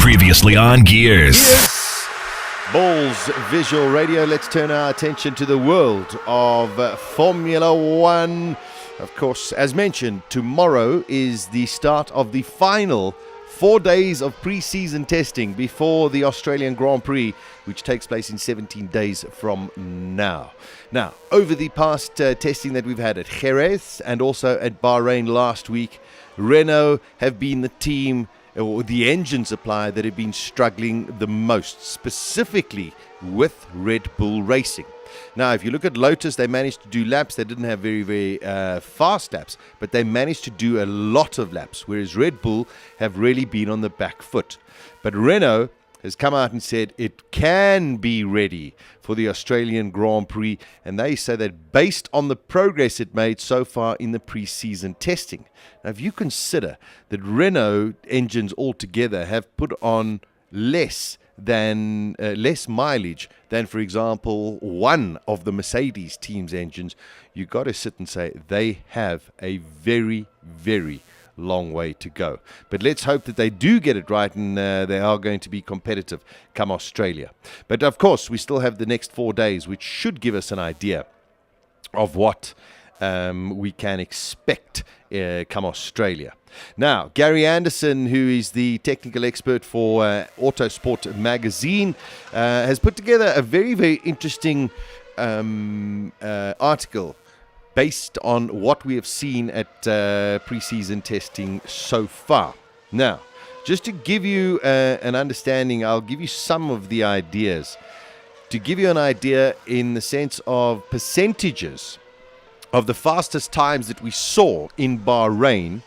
Previously on Gears. Balls Visual Radio. Let's turn our attention to the world of Formula One. Of course, as mentioned, tomorrow is the start of the final 4 days of pre-season testing before the Australian Grand Prix, which takes place in 17 days from now. Now, over the past testing that we've had at Jerez and also at Bahrain last week, Renault have been the team or the engine supplier that have been struggling the most, specifically with Red Bull Racing. Now, if you look at Lotus, they managed to do laps. They didn't have very fast laps, but they managed to do a lot of laps, whereas Red Bull have really been on the back foot. But Renault has come out and said it can be ready for the Australian Grand Prix, and they say that based on the progress it made so far in the pre-season testing. Now, if you consider that Renault engines altogether have put on less mileage than, for example, one of the Mercedes team's engines, you got to sit and say they have a very, very long way to go. But let's hope that they do get it right and they are going to be competitive come Australia. But of course, we still have the next 4 days, which should give us an idea of what we can expect come Australia. Now, Gary Anderson, who is the technical expert for Autosport magazine, has put together a very, very interesting article based on what we have seen at pre-season testing so far. Now, just to give you an understanding, I'll give you some of the ideas. To give you an idea in the sense of percentages of the fastest times that we saw in Bahrain,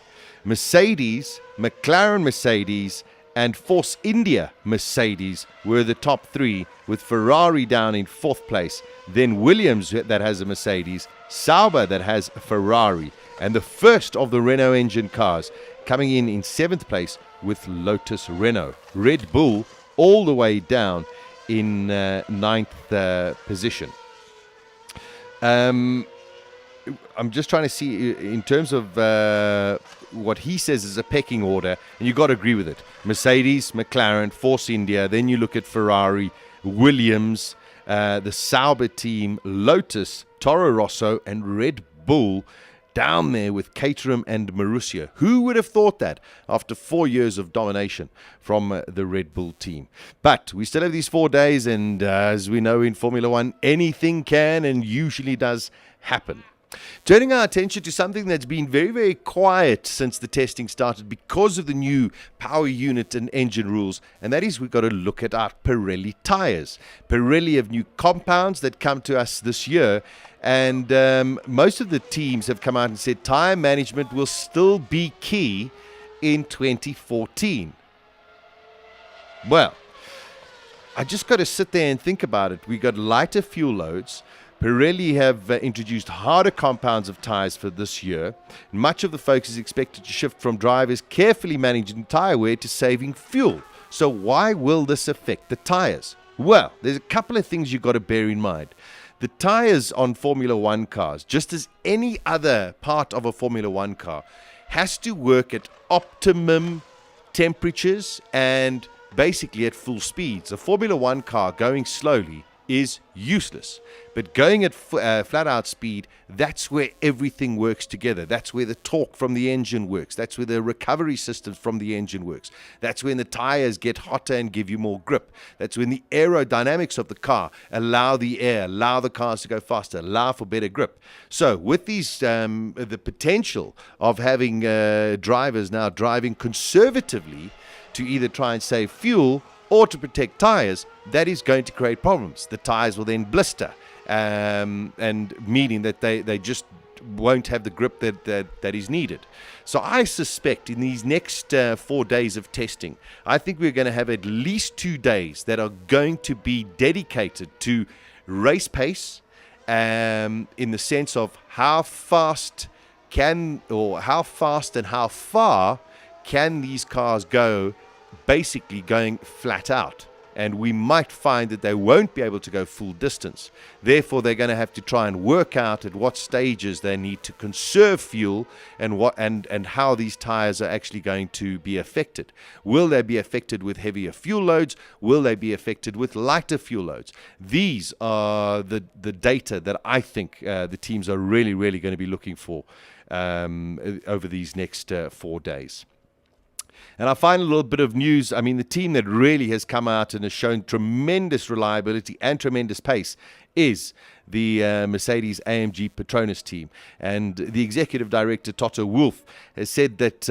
Mercedes, McLaren Mercedes, and Force India Mercedes were the top three, with Ferrari down in fourth place, then Williams that has a Mercedes, Sauber that has a Ferrari, and the first of the Renault engine cars coming in seventh place with Lotus Renault. Red Bull all the way down in ninth position. I'm just trying to see in terms of what he says is a pecking order, and you've got to agree with it. Mercedes, McLaren, Force India, then you look at Ferrari, Williams, the Sauber team, Lotus, Toro Rosso, and Red Bull down there with Caterham and Marussia. Who would have thought that after 4 years of domination from the Red Bull team? But we still have these 4 days, and as we know in Formula One, anything can and usually does happen. Turning our attention to something that's been very, very quiet since the testing started because of the new power unit and engine rules, and that is we've got to look at our Pirelli tires. Pirelli have new compounds that come to us this year, and most of the teams have come out and said tire management will still be key in 2014. Well, I just got to sit there and think about it. We got lighter fuel loads. Pirelli have introduced harder compounds of tires for this year. Much of the focus is expected to shift from drivers carefully managing tire wear to saving fuel. So why will this affect the tires? Well, there's a couple of things you've got to bear in mind. The tires on Formula One cars, just as any other part of a Formula One car, has to work at optimum temperatures and basically at full speeds. A Formula One car going slowly is useless, but going at flat out speed, that's where everything works together. That's where the torque from the engine works. That's where the recovery systems from the engine works. That's when the tires get hotter and give you more grip. That's when the aerodynamics of the car allow the air, allow the cars to go faster, allow for better grip. So with these the potential of having drivers now driving conservatively to either try and save fuel or to protect tires, that is going to create problems. The tires will then blister, and meaning that they just won't have the grip that is needed. So I suspect in these next 4 days of testing, I think we're going to have at least 2 days that are going to be dedicated to race pace, in the sense of how fast and how far can these cars go, basically going flat out. and we might find that they won't be able to go full distance. Therefore, they're going to have to try and work out at what stages they need to conserve fuel and how these tires are actually going to be affected. Will they be affected with heavier fuel loads? Will they be affected with lighter fuel loads? These are the data that I think the teams are really, really going to be looking for over these next 4 days. And our final little bit of news, I mean, the team that really has come out and has shown tremendous reliability and tremendous pace is the Mercedes-AMG Petronas team. And the executive director, Toto Wolff, has said that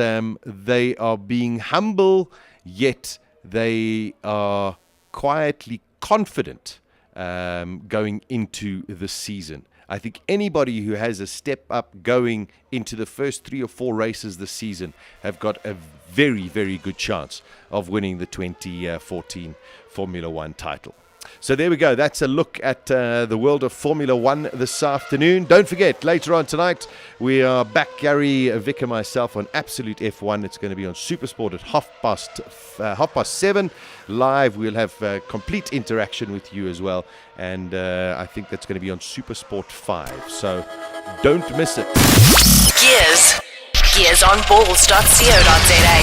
they are being humble, yet they are quietly confident going into the season. I think anybody who has a step up going into the first 3 or 4 races this season have got a very, very good chance of winning the 2014 Formula One title. So there we go. That's a look at the world of Formula One this afternoon. Don't forget, later on tonight, we are back, Gary, Vic and myself, on Absolute F1. It's going to be on Supersport at 7:30 live. We'll have complete interaction with you as well. And I think that's going to be on Supersport 5. So don't miss it. Gears. GearsOnBalls.co.za.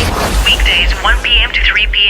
Weekdays 1 p.m. to 3 p.m.